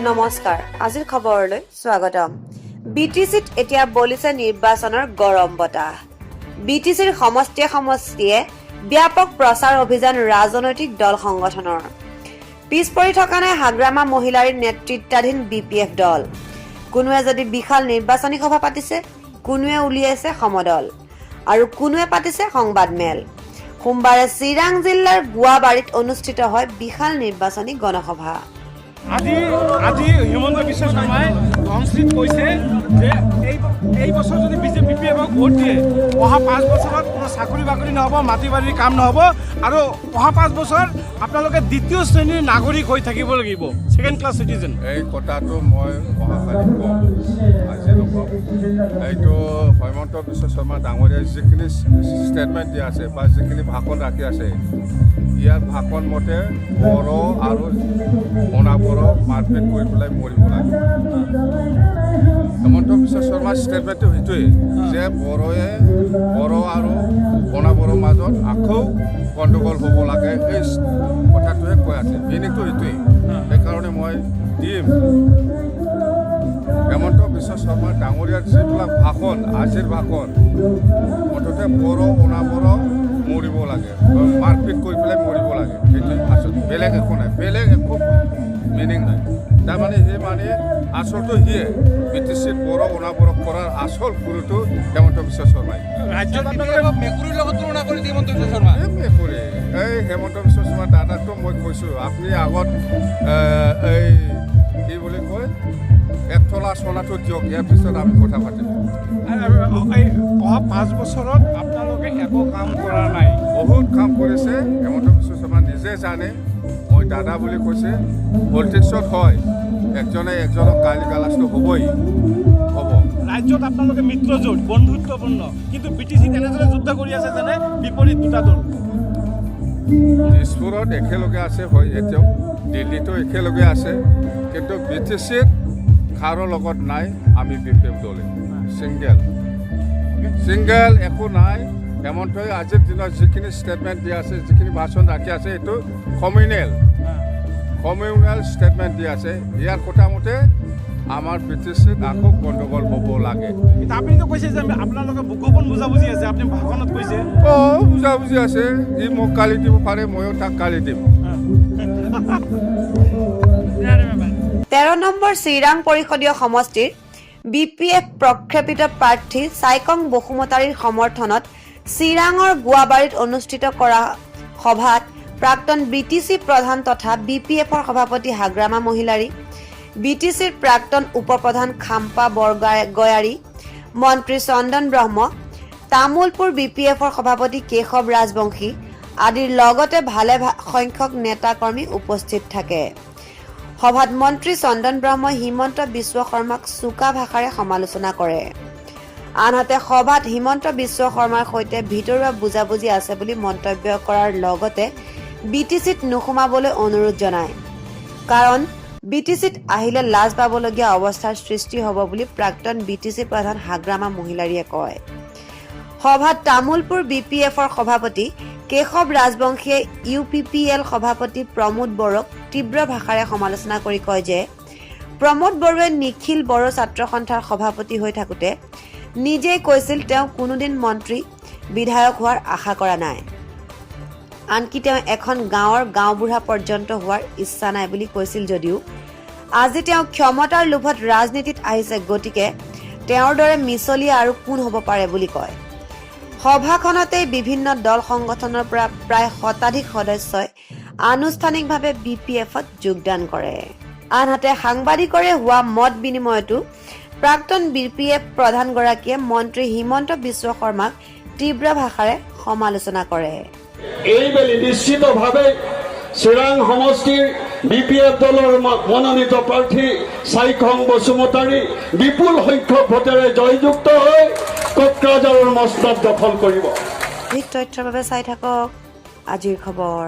নমস্কাৰ আজিৰ খবৰলৈ স্বাগতম বিটিচিত এতিয়া বলিছে নিৰ্বাচনৰ গৰম বতাহ বিটিচিৰ সমষ্টিয়ে ব্যাপক প্ৰচাৰ অভিযান ৰাজনৈতিক দল সংগঠনৰ পিছপৰি থকা নাই হাগ্ৰামা মহিলাৰ নেতৃত্বাধীন বিপিএফ দল কোনোৱে যদি বিশাল নিৰ্বাচনী সভা পাতিছে কোনোৱে উলিয়াইছে সমদল আৰু কোনোৱে পাতিছে সংবাদমেল সোমবাৰে চিৰাং জিলাৰ গুৱাবাৰীত অনুষ্ঠিত হয় বিশাল নিৰ্বাচনী গণসভা আজি হিমন্ত বিশ্ব শৰ্মাই সংস্কৃত কৈছে যে এই বছৰ যদি বিপিএফক ভোট দিয়ে অহা 5 বছৰত কোনো চাকৰি বাকৰি নহ'ব মাটি বাৰীৰ কাম নহ'ব আৰু অহা 5 বছৰ আপোনালোকে দ্বিতীয় শ্ৰেণীৰ নাগৰিক হৈ থাকিব লাগিব ছেকেণ্ড ক্লাছ চিটিজেন এই কথাটো মই অহাকালি কম আজি নকওঁ এইটো হিমন্ত বিশ্ব শৰ্মা ডাঙৰীয়াই যিখিনি ষ্টেটমেণ্ট দিয়া আছে বা যিখিনি ভাষণ ৰাখি আছে ইয়াৰ ভাষণ মতে বড়ো আৰু অনাবড়ো মাৰপিট কৰি পেলাই মৰিব লাগে হিমন্ত বিশ্ব শৰ্মাৰ ষ্টেটমেণ্টটো সেইটোৱেই যে বড়ো আৰু অনাবড়োৰ মাজত আকৌ গণ্ডগোল হ'ব লাগে এই কথাটোৱে কৈ আছে মিনিংটো সেইটোৱেই সেইকাৰণে মই দিম হিমন্ত বিশ্ব শৰ্মা ডাঙৰীয়াৰ যিবিলাক ভাষণ আজিৰ ভাষণ মুঠতে বড়ো অনাবড়ো মৰিব লাগে মাৰপিট কৰি পেলাই মৰিব লাগে সেইটো আচল বেলেগ একো নাই বেলেগ একো মিনিং নাই তাৰমানে সেই মানে আচলটো সিয়ে বিটিচিত বড়ো অনাবড়ো কৰাৰ আচল গুৰুটো হিমন্ত বিশ্ব শৰ্মাই ৰাজ্যত মেকুৰীৰ লগত তুলনা কৰি হিমন্ত বিশ্ব শৰ্মা মেকুৰী এই হিমন্ত বিশ্ব শৰ্মা দাদাকতো মই কৈছোঁ আপুনি আগত এই কি বুলি কয় এক তলা চলাটো দিয়ক ইয়াৰ পিছত আমি কথা পাতিম অহা 5 বছৰত আপোনালোকে একো কাম কৰা নাই বহুত কাম কৰিছে হিমন্ত বিশ্ব শৰ্মা নিজে জানে মই দাদা বুলি কৈছে পলিটিক্সত হয় একজনে একজনক গালি গালাজটো হ'বই হ'ব ৰাজ্যত আপোনালোকে মিত্ৰজোঁট বন্ধুত্বপূৰ্ণ কিন্তু বিটিচিত এনেদৰে যুদ্ধ কৰি আছে যেনে বিপৰীত দুটা দল দিছপুৰত একেলগে আছে হয় এতিয়াও দিল্লীতো একেলগে আছে কিন্তু বিটিচিত কাৰো লগত নাই আমি বিপিএফ দলে ছিংগেল একো নাই হেমন্তই আজিৰ দিনত যিখিনি ষ্টেটমেণ্ট দিয়া আছে যিখিনি ভাষণ ৰাখি আছে এইটো কমিউনেল ষ্টেটমেণ্ট দি আছে ইয়াৰ কথা মতে আমাৰ বিটিচিত আকৌ গণ্ডগোল হ'ব লাগে আপুনিতো কৈছে যে আপোনালোকে গোপন বুজাবুজি আছে আপুনি ভাষণত কৈছে বুজাবুজি আছে সি মোক গালি দিব পাৰে ময়ো তাক গালি দিম 13 নম্বৰ চিৰাং পৰিষদীয় সমষ্টিৰ বিপিএফ প্ৰক্ষেপিত প্ৰাৰ্থী চাইকং বসুমতাৰীৰ সমৰ্থনত চিৰাঙৰ গুৱাবাৰীত অনুষ্ঠিত কৰা সভাত প্ৰাক্তন বিটিচি প্ৰধান তথা বিপিএফৰ সভাপতি হাগ্ৰামা মহিলাৰী বিটিচিৰ প্ৰাক্তন উপপ্ৰধান খাম্পা বৰগয়াৰী মন্ত্ৰী চন্দন ব্ৰহ্ম তামুলপুৰ বিপিএফৰ সভাপতি কেশৱ ৰাজবংশী আদিৰ লগতে ভালে সংখ্যক নেতা কৰ্মী উপস্থিত থাকে সভাত মন্ত্ৰী চন্দন ব্ৰহ্মই হিমন্ত বিশ্ব শৰ্মাক চোকা ভাষাৰে সমালোচনা কৰে আনহাতে সভাত হিমন্ত বিশ্ব শৰ্মাৰ সৈতে ভিতৰুৱা বুজাবুজি আছে বুলি মন্তব্য কৰাৰ লগতে বিটিচিত নোসোমাবলৈ অনুৰোধ জনায় কাৰণ বিটিচিত আহিলে লাজ পাবলগীয়া অৱস্থাৰ সৃষ্টি হ'ব বুলি প্ৰাক্তন বিটিচি প্ৰধান হাগ্ৰামা মহিলাৰীয়ে কয় সভাত তামুলপুৰ বিপিএফৰ সভাপতি কেশৱ ৰাজবংশীয়ে ইউপিপিএল সভাপতি প্ৰমোদ বড়োক তীব্ৰ ভাষাৰে সমালোচনা কৰি কয় যে প্ৰমোদ বড়োৱে নিখিল বড়ো ছাত্ৰ সন্থাৰ সভাপতি হৈ থাকোঁতে নিজেই কৈছিল তেওঁ কোনোদিন মন্ত্ৰী বিধায়ক হোৱাৰ আশা কৰা নাই আনকি তেওঁ এখন গাঁৱৰ গাঁওবুঢ়া পৰ্যন্ত হোৱাৰ ইচ্ছা নাই বুলি কৈছিল যদিও আজি তেওঁ ক্ষমতাৰ লোভত ৰাজনীতিত আহিছে গতিকে তেওঁৰ দৰে মিছলীয়া আৰু কোন হ'ব পাৰে বুলি কয় সভাখনতে বিভিন্ন দল সংগঠনৰ পৰা প্ৰায় শতাধিক সদস্যই আনুষ্ঠানিকভাৱে বিপিএফত যোগদান কৰে আনহাতে সাংবাদিকৰে হোৱা মত বিনিময়তো প্ৰাক্তন বিপিএফ প্ৰধানগৰাকীয়ে মন্ত্ৰী হিমন্ত বিশ্ব শৰ্মাক তীব্ৰ ভাষাৰে সমালোচনা কৰে এইবেলি নিশ্চিতভাৱে চিৰাং সমষ্টিৰ বিপিএফ দলৰ মনোনীত প্ৰাৰ্থী চাইকং বসুমতাৰী বিপুল সংখ্যক ভোটেৰে জয়যুক্ত হৈ কোকৰাঝাৰৰ মস্তক দখল কৰিব অধিক তথ্যৰ বাবে চাই থাকক আজিৰ খবৰ